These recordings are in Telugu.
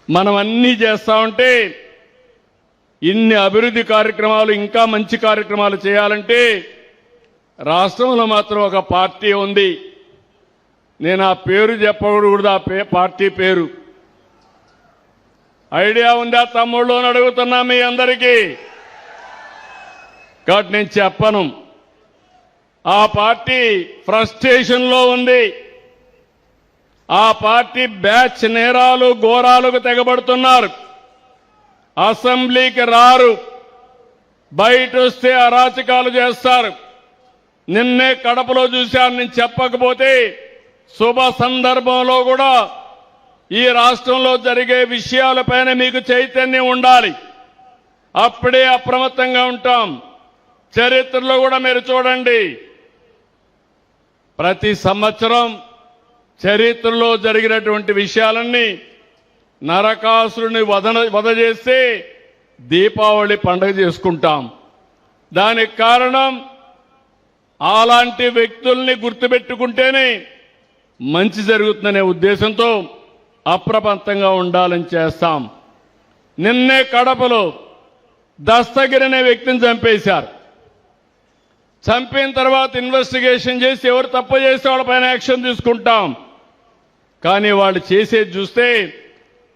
మనం అన్నీ చేస్తా ఉంటే ఇన్ని అభివృద్ధి కార్యక్రమాలు ఇంకా మంచి కార్యక్రమాలు చేయాలంటే రాష్ట్రంలో మాత్రం ఒక పార్టీ ఉంది. నేను ఆ పేరు చెప్పకూడదు, ఆ పార్టీ పేరు ఐడియా ఉందా తమ్ముళ్ళు అని అడుగుతున్నా మీ అందరికీ. కాబట్టి నేను చెప్పను. ఆ పార్టీ ఫ్రస్ట్రేషన్లో ఉంది. ఆ పార్టీ బ్యాచ్ నేరాలు ఘోరాలకు తెగబడుతున్నారు. అసెంబ్లీకి రారు, బయట వస్తే అరాచకాలు చేస్తారు. నిన్నే కడపలో చూశాను. నేను చెప్పకపోతే శుభ సందర్భంలో కూడా ఈ రాష్ట్రంలో జరిగే విషయాలపైన మీకు చైతన్యం ఉండాలి. అప్పుడే అప్రమత్తంగా ఉంటాం. చరిత్రలో కూడా మీరు చూడండి, ప్రతి సంవత్సరం చరిత్రలో జరిగినటువంటి విషయాలన్నీ నరకాసురుని వధ చేస్తే దీపావళి పండుగ చేసుకుంటాం. దానికి కారణం అలాంటి వ్యక్తుల్ని గుర్తుపెట్టుకుంటేనే మంచి జరుగుతుందనే ఉద్దేశంతో అప్రమత్తంగా ఉండాలని చేస్తాం. నిన్నే కడపలో దస్తగిరి అనే వ్యక్తిని చంపేశారు. చంపిన తర్వాత ఇన్వెస్టిగేషన్ చేసి ఎవరు తప్పు చేస్తే వాళ్ళపైన యాక్షన్ తీసుకుంటాం. కానీ వాళ్ళు చేసేది చూస్తే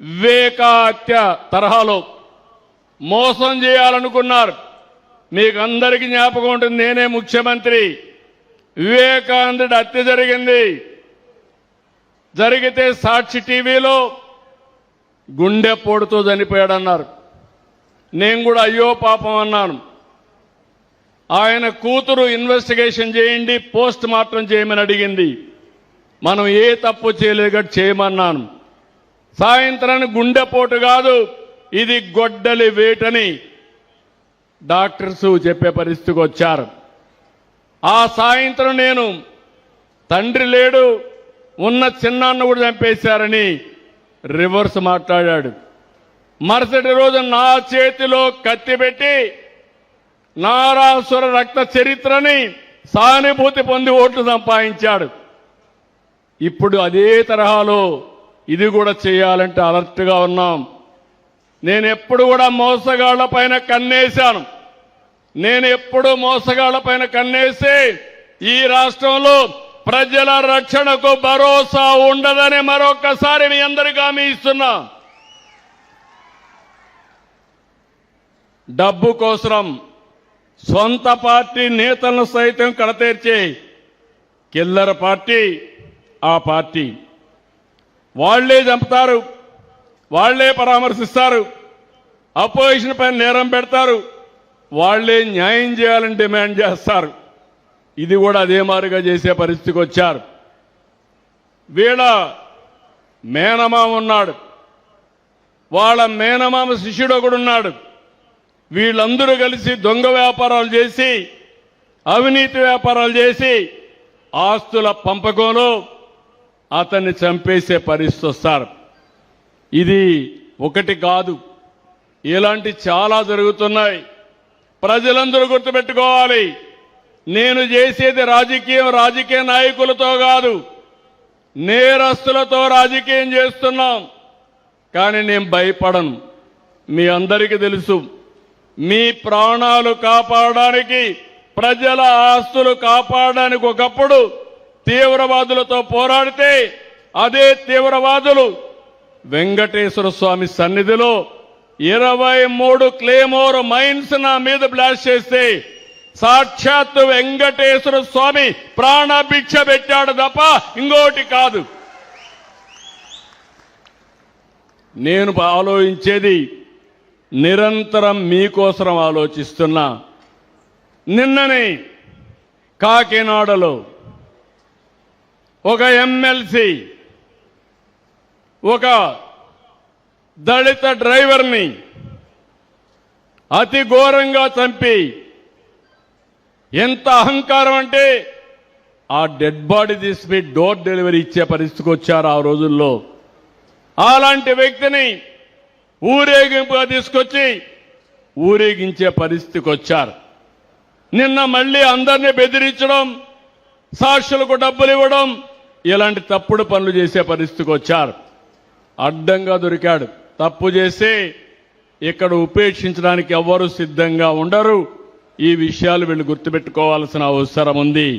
వివేక హత్య తరహాలో మోసం చేయాలనుకున్నారు. మీకు అందరికీ జ్ఞాపకం ఉంటుంది, నేనే ముఖ్యమంత్రి. వివేకానందుడి హత్య జరిగింది. జరిగితే సాక్షి టీవీలో గుండెపోటుతో చనిపోయాడన్నారు. నేను కూడా అయ్యో పాపం అన్నాను. ఆయన కూతురు ఇన్వెస్టిగేషన్ చేయండి, పోస్ట్ మార్టం చేయమని అడిగింది. మనం ఏ తప్పు చేయలేదు చేయమన్నాను. సాయంత్రానికి గుండెపోటు కాదు, ఇది గొడ్డలి వేటని డాక్టర్స్ చెప్పే పరిస్థితికి వచ్చారు. ఆ సాయంత్రం నేను తండ్రి లేడు, ఉన్న చిన్నాన్న కూడా చంపేశారని రివర్స్ మాట్లాడాడు. మరుసటి రోజు నా చేతిలో కత్తి పెట్టి నారాసుర రక్త చరిత్రని సానుభూతి పొంది ఓట్లు సంపాదించాడు. ఇప్పుడు అదే తరహాలో ఇది కూడా చేయాలంటే అలర్ట్గా ఉన్నాం. నేను ఎప్పుడు కూడా మోసగాళ్ల పైన కన్నేశాను. నేను ఎప్పుడు మోసగాళ్ల పైన కన్నేసి ఈ రాష్ట్రంలో ప్రజల రక్షణకు భరోసా ఉండదని మరొకసారి మీ అందరికీ హామీ ఇస్తున్నా. డబ్బు కోసం సొంత పార్టీ నేతలను సైతం కడతీర్చే కిల్లర్ పార్టీ ఆ పార్టీ. వాళ్లే చంపుతారు, వాళ్లే పరామర్శిస్తారు, అపోజిషన్ పైన నేరం పెడతారు, వాళ్లే న్యాయం చేయాలని డిమాండ్ చేస్తారు. ఇది కూడా అదే మాదిరిగా చేసే పరిస్థితికి వచ్చారు. వీళ్ళ మేనమామ ఉన్నాడు, వాళ్ళ మేనమామ శిష్యుడు ఒకడున్నాడు. వీళ్ళందరూ కలిసి దొంగ వ్యాపారాలు చేసి, అవినీతి వ్యాపారాలు చేసి ఆస్తుల పంపకంలో అతన్ని చంపేసే పరిస్థితి వస్తారు. ఇది ఒకటి కాదు, ఇలాంటి చాలా జరుగుతున్నాయి. ప్రజలందరూ గుర్తుపెట్టుకోవాలి, నేను చేసేది రాజకీయ నాయకులతో కాదు, నేరస్తులతో రాజకీయం చేస్తున్నాం. కానీ నేను భయపడను. మీ అందరికీ తెలుసు, మీ ప్రాణాలు కాపాడడానికి, ప్రజల ఆస్తులు కాపాడడానికి ఒకప్పుడు తీవ్రవాదులతో పోరాడితే అదే తీవ్రవాదులు వెంకటేశ్వర స్వామి సన్నిధిలో 23 క్లేమోర్ మైన్స్ నా మీద బ్లాస్ట్ చేస్తే సాక్షాత్తు వెంకటేశ్వర స్వామి ప్రాణభిక్ష పెట్టాడు తప్ప ఇంకోటి కాదు. నేను ఆలోచించేది నిరంతరం మీకోసం ఆలోచిస్తున్నా. నిన్ననే కాకినాడలో ఒక ఎమ్మెల్సీ ఒక దళిత డ్రైవర్ని అతి ఘోరంగా చంపి, ఎంత అహంకారం అంటే ఆ డెడ్ బాడీ తీసుకుని డోర్ డెలివరీ ఇచ్చే పరిస్థితికి వచ్చారు ఆ రోజుల్లో. అలాంటి వ్యక్తిని ఊరేగింపుగా తీసుకొచ్చి ఊరేగించే పరిస్థితికి వచ్చారు. నిన్న మళ్ళీ అందరినీ బెదిరించడం, సాక్షులకు డబ్బులు ఇవ్వడం, ఇలాంటి తప్పుడు పనులు చేసే పరిస్థితికి వచ్చారు. అడ్డంగా దొరికాడు. తప్పు చేస్తే ఇక్కడ ఉపేక్షించడానికి ఎవ్వరూ సిద్ధంగా ఉండరు. ఈ విషయాలు వీళ్ళు గుర్తుపెట్టుకోవాల్సిన అవసరం ఉంది.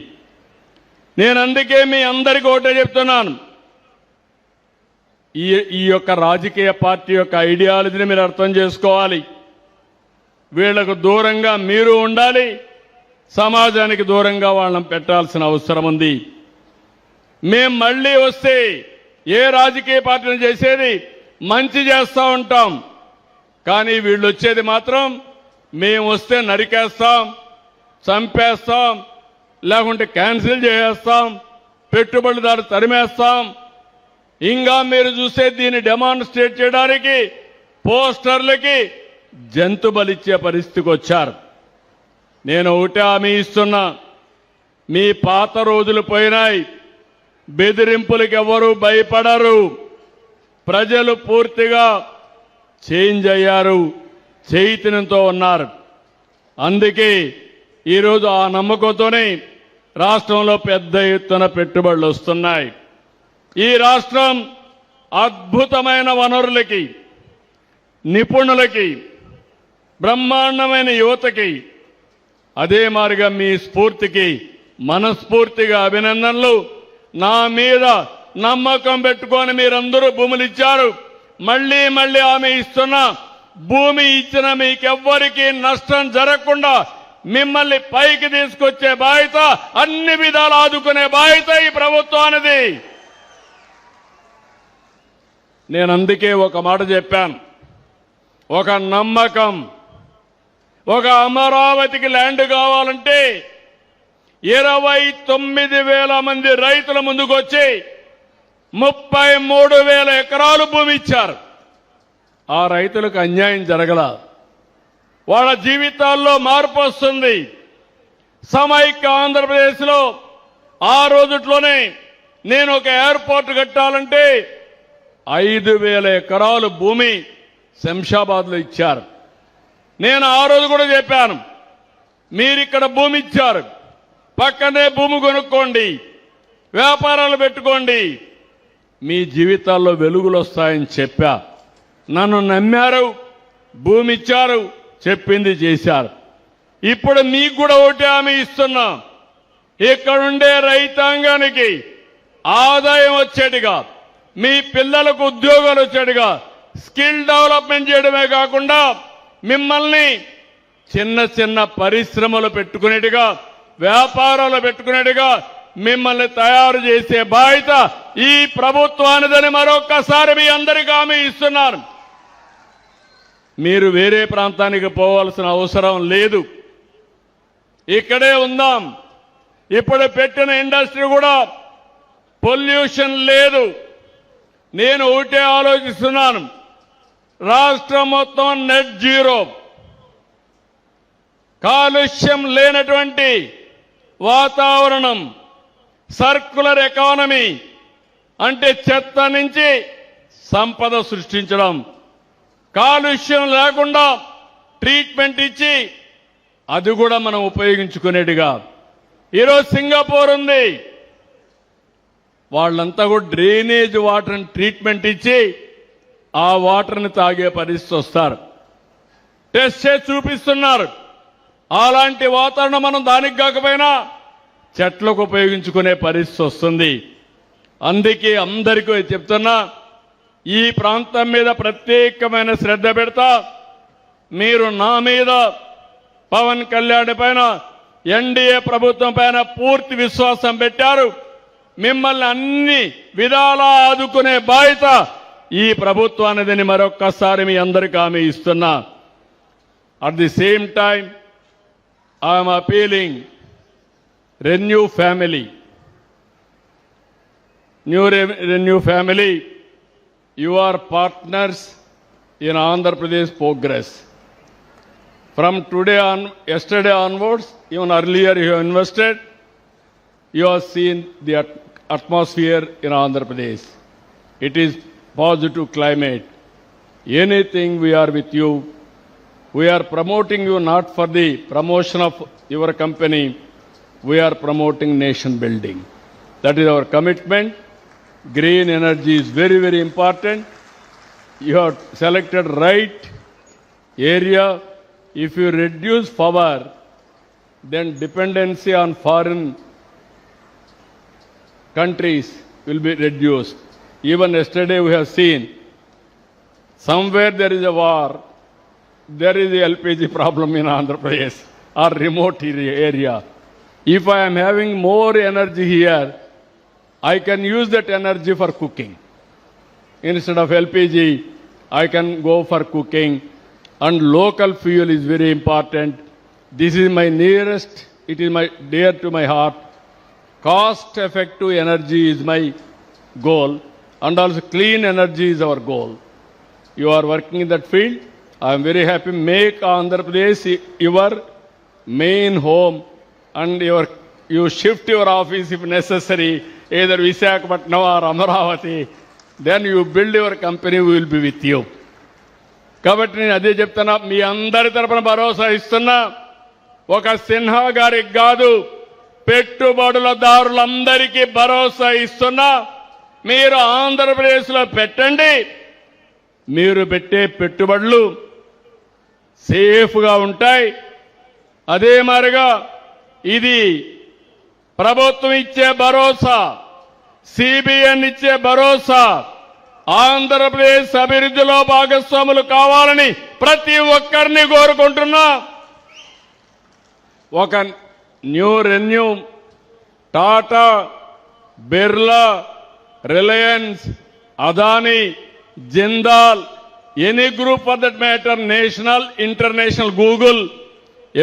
నేను అందుకే మీ అందరికీ ఒకటే చెప్తున్నాను, ఈ యొక్క రాజకీయ పార్టీ యొక్క ఐడియాలజీని మీరు అర్థం చేసుకోవాలి. వీళ్లకు దూరంగా మీరు ఉండాలి, సమాజానికి దూరంగా వాళ్ళని పెట్టాల్సిన అవసరం ఉంది. మేం మళ్ళీ వస్తే ఏ రాజకీయ పార్టీని చేసేది మంచి చేస్తూ ఉంటాం, కానీ వీళ్ళు వచ్చేది మాత్రం మేము వస్తే నరికేస్తాం, చంపేస్తాం, లేకుంటే క్యాన్సిల్ చేసేస్తాం, పెట్టుబడిదారు తరిమేస్తాం. ఇంకా మీరు చూసే దీన్ని డెమాన్స్ట్రేట్ చేయడానికి పోస్టర్లకి జంతు బలిచ్చే పరిస్థితికి వచ్చారు. నేను ఒకటే హామీ ఇస్తున్నా, మీ పాత రోజులు పోయినాయి. బెదిరింపులకు ఎవరూ భయపడరు. ప్రజలు పూర్తిగా చేంజ్ అయ్యారు, చైతన్యంతో ఉన్నారు. అందుకే ఈరోజు ఆ నమ్మకంతోనే రాష్ట్రంలో పెద్ద ఎత్తున పెట్టుబడులు వస్తున్నాయి. ఈ రాష్ట్రం అద్భుతమైన వనరులకి, నిపుణులకి, బ్రహ్మాండమైన యువతకి, అదే మాదిరిగా మీ స్ఫూర్తికి మనస్ఫూర్తిగా అభినందనలు. నా మీద నమ్మకం పెట్టుకొని మీరందరూ భూములు ఇచ్చారు. మళ్ళీ మళ్ళీ ఆమె ఇస్తున్నా, భూమి ఇచ్చిన మీకెవ్వరికీ నష్టం జరగకుండా మిమ్మల్ని పైకి తీసుకొచ్చే బాధ్యత, అన్ని విధాలు ఆదుకునే బాధ్యత ఈ ప్రభుత్వానిది. నేను అందుకే ఒక మాట చెప్పాను, ఒక నమ్మకం, ఒక అమరావతికి ల్యాండ్ కావాలంటే 29,000 మంది రైతుల ముందుకు వచ్చి 33,000 ఎకరాలు భూమి ఇచ్చారు. ఆ రైతులకు అన్యాయం జరగల, వాళ్ళ జీవితాల్లో మార్పు వస్తుంది. సమైక్య ఆంధ్రప్రదేశ్లో ఆ రోజుట్లోనే నేను ఒక ఎయిర్పోర్ట్ కట్టాలంటే 5,000 ఎకరాలు భూమి శంషాబాద్లో ఇచ్చారు. నేను ఆ రోజు కూడా చెప్పాను, మీరిక్కడ భూమి ఇచ్చారు, పక్కనే భూమి కొనుక్కోండి, వ్యాపారాలు పెట్టుకోండి, మీ జీవితాల్లో వెలుగులు వస్తాయని చెప్పా. నన్ను నమ్మారు, భూమి ఇచ్చారు, చెప్పింది చేశారు. ఇప్పుడు మీకు కూడా ఒకటి హామీ ఇస్తున్నా, ఇక్కడుండే రైతాంగానికి ఆదాయం వచ్చేట్టుగా, మీ పిల్లలకు ఉద్యోగాలు వచ్చేట్టుగా స్కిల్ డెవలప్మెంట్ చేయడమే కాకుండా మిమ్మల్ని చిన్న చిన్న పరిశ్రమలు పెట్టుకునేట్టుగా, వ్యాపారాలు పెట్టుకునేట్టుగా మిమ్మల్ని తయారు చేసే బాధ్యత ఈ ప్రభుత్వానిదని మరొక్కసారి మీ అందరికీ హామీ ఇస్తున్నాను. మీరు వేరే ప్రాంతానికి పోవాల్సిన అవసరం లేదు, ఇక్కడే ఉందాం. ఇప్పుడు పెట్టిన ఇండస్ట్రీ కూడా పొల్యూషన్ లేదు. నేను ఒకటే ఆలోచిస్తున్నాను, రాష్ట్రం మొత్తం నెట్ జీరో, కాలుష్యం లేనటువంటి వాతావరణం, సర్క్యులర్ ఎకానమీ అంటే చెత్త నుంచి సంపద సృష్టించడం, కాలుష్యం లేకుండా ట్రీట్మెంట్ ఇచ్చి అది కూడా మనం ఉపయోగించుకునేట్టుగా. ఈరోజు సింగపూర్ ఉంది, వాళ్ళంతా కూడా డ్రైనేజ్ వాటర్ని ట్రీట్మెంట్ ఇచ్చి ఆ వాటర్ని తాగే పరిస్థితి వస్తారు. టెస్ట్ చేసి చూపిస్తున్నారు. అలాంటి వాతావరణం మనం దానికి కాకపోయినా చెట్లకు ఉపయోగించుకునే పరిస్థితి వస్తుంది. అందుకే అందరికీ చెప్తున్నా, ఈ ప్రాంతం మీద ప్రత్యేకమైన శ్రద్ధ పెడతా. మీరు నా మీద, పవన్ కళ్యాణ్ పైన, ఎన్డీఏ ప్రభుత్వం పైన పూర్తి విశ్వాసం పెట్టారు. మిమ్మల్ని అన్ని విధాలా ఆదుకునే బాధ్యత ఈ ప్రభుత్వానిదని మరొక్కసారి మీ అందరికీ హామీ ఇస్తున్నా. At the same time I'm appealing, renew family, renew family, you are partners in Andhra Pradesh progress. From today on, yesterday onwards, even earlier you have invested, you have seen the atmosphere in Andhra Pradesh. It is positive climate. Anything, we are with you. We are promoting you not for the promotion of your company. We are promoting nation building. That is our commitment. Green energy is very, very important. you have selected right area. If you reduce power, then dependency on foreign countries will be reduced. Even yesterday we have seen somewhere there is a war, there is a LPG problem in Andhra Pradesh or remote area. If I am having more energy here, I can use that energy for cooking. Instead of LPG, I can go for cooking, and local fuel is very important. This is my nearest, it is my dear to my heart. Cost effective energy is my goal, and also clean energy is our goal. You are working in that field. I am very happy. Make Andhra Pradesh your main home, and you shift your office if necessary, either Visakhapatnam or Amaravati. Then you build your company, we will be with you. కాబట్టి నేను అదే చెప్తున్నా, మీ అందరి తరపున భరోసా ఇస్తున్నా. ఒక సిన్హా గారికి కాదు, పెట్టుబడులదారులందరికీ భరోసా ఇస్తున్నా. మీరు ఆంధ్రప్రదేశ్లో పెట్టండి. మీరు పెట్టే పెట్టుబడులు సేఫ్గా ఉంటాయి. అదే మాదిరిగా ఇది ప్రభుత్వం ఇచ్చే భరోసా, సిబిఎన్ ఇచ్చే భరోసా. ఆంధ్రప్రదేశ్ అభివృద్ధిలో భాగస్వాములు కావాలని ప్రతి ఒక్కరిని కోరుకుంటున్నా. ఒక new renew, Tata, Birla, Reliance, Adani, Jindal, any group for that matter, national, international, Google,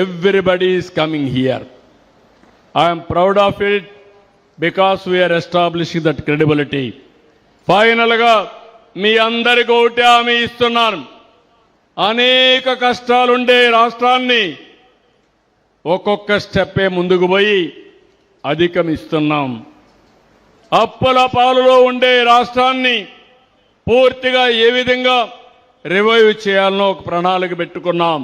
everybody is coming here. I am proud of it because we are establishing that credibility. ఫైనల్గా మీ అందరికీ ఒకటే హామీ ఇస్తున్నాను. అనేక కష్టాలుండే రాష్ట్రాన్ని ఒక్కొక్క స్టెప్పే ముందుకు పోయి అధిగమిస్తున్నాం. అప్పుల పాలులో ఉండే రాష్ట్రాన్ని పూర్తిగా ఏ విధంగా రివైవ్ చేయాలనో ఒక ప్రణాళిక పెట్టుకున్నాం.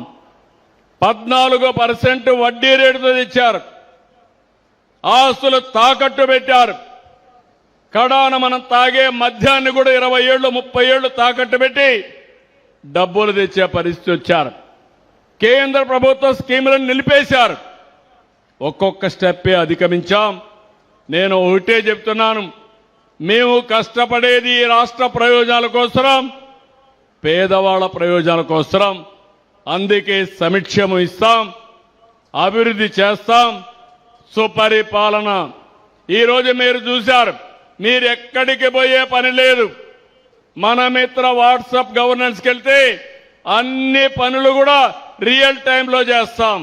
14% వడ్డీ రేటుతో తెచ్చారు. ఆస్తులు తాకట్టు పెట్టారు. కడాన మనం తాగే మద్యాన్ని కూడా 20 ఏళ్ళు 30 ఏళ్ళు తాకట్టు పెట్టి డబ్బులు తెచ్చే పరిస్థితి వచ్చారు. కేంద్ర ప్రభుత్వ స్కీములను నిలిపేశారు. ఒక్కొక్క స్టెప్పే అధిగమించాం. నేను ఒకటే చెప్తున్నాను, మేము కష్టపడేది ఈ రాష్ట్ర ప్రయోజనాల కోసం, పేదవాళ్ల ప్రయోజనాల కోసం. అందుకే సమీక్షము ఇస్తాం, అభివృద్ధి చేస్తాం, సుపరిపాలన. ఈరోజు మీరు చూశారు, మీరు ఎక్కడికి పోయే పని లేదు. మన మిత్ర వాట్సాప్ గవర్నెన్స్కి వెళ్తే అన్ని పనులు కూడా రియల్ టైంలో చేస్తాం.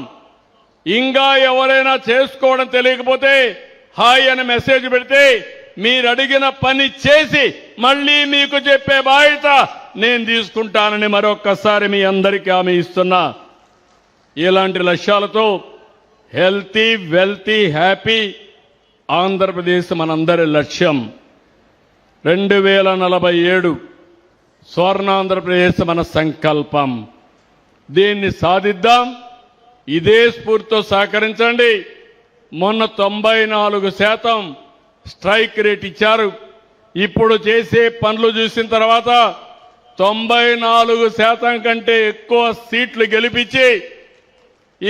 ఇంకా ఎవరైనా చేసుకోవడం తెలియకపోతే హాయ్ అని మెసేజ్ పెడితే మీరు అడిగిన పని చేసి మళ్ళీ మీకు చెప్పే బాధ్యత నేను తీసుకుంటానని మరొక్కసారి మీ అందరికీ హామీ ఇస్తున్నా. ఇలాంటి లక్ష్యాలతో హెల్తీ, వెల్తీ, హ్యాపీ ఆంధ్రప్రదేశ్ మనందరి లక్ష్యం. 2047 స్వర్ణాంధ్రప్రదేశ్ మన సంకల్పం. దీన్ని సాధిద్దాం. ఇదే స్ఫూర్తితో సహకరించండి. మొన్న 94% స్ట్రైక్ రేట్ ఇచ్చారు. ఇప్పుడు చేసే పనులు చూసిన తర్వాత 94% కంటే ఎక్కువ సీట్లు గెలిపించి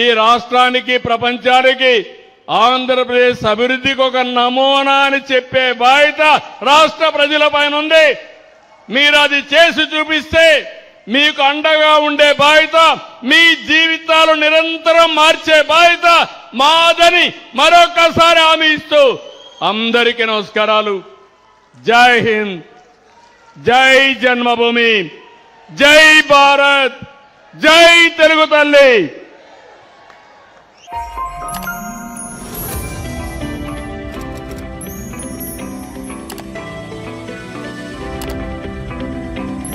ఈ రాష్ట్రానికి, ప్రపంచానికి ఆంధ్రప్రదేశ్ అభివృద్ధికి ఒక నమూనా అని చెప్పే బాధ్యత రాష్ట్ర ప్రజల పైన ఉంది. మీరు అది చేసి చూపిస్తే మీకు అండగా ఉండే బాధ్యత, మీ జీవితాలు నిరంతరం మార్చే బాధ్యత మాదని మరొకసారి హామీ ఇస్తూ అందరికీ నమస్కారాలు. జై హింద్, జై జన్మభూమి, జై భారత్, జై తెలుగు తల్లి.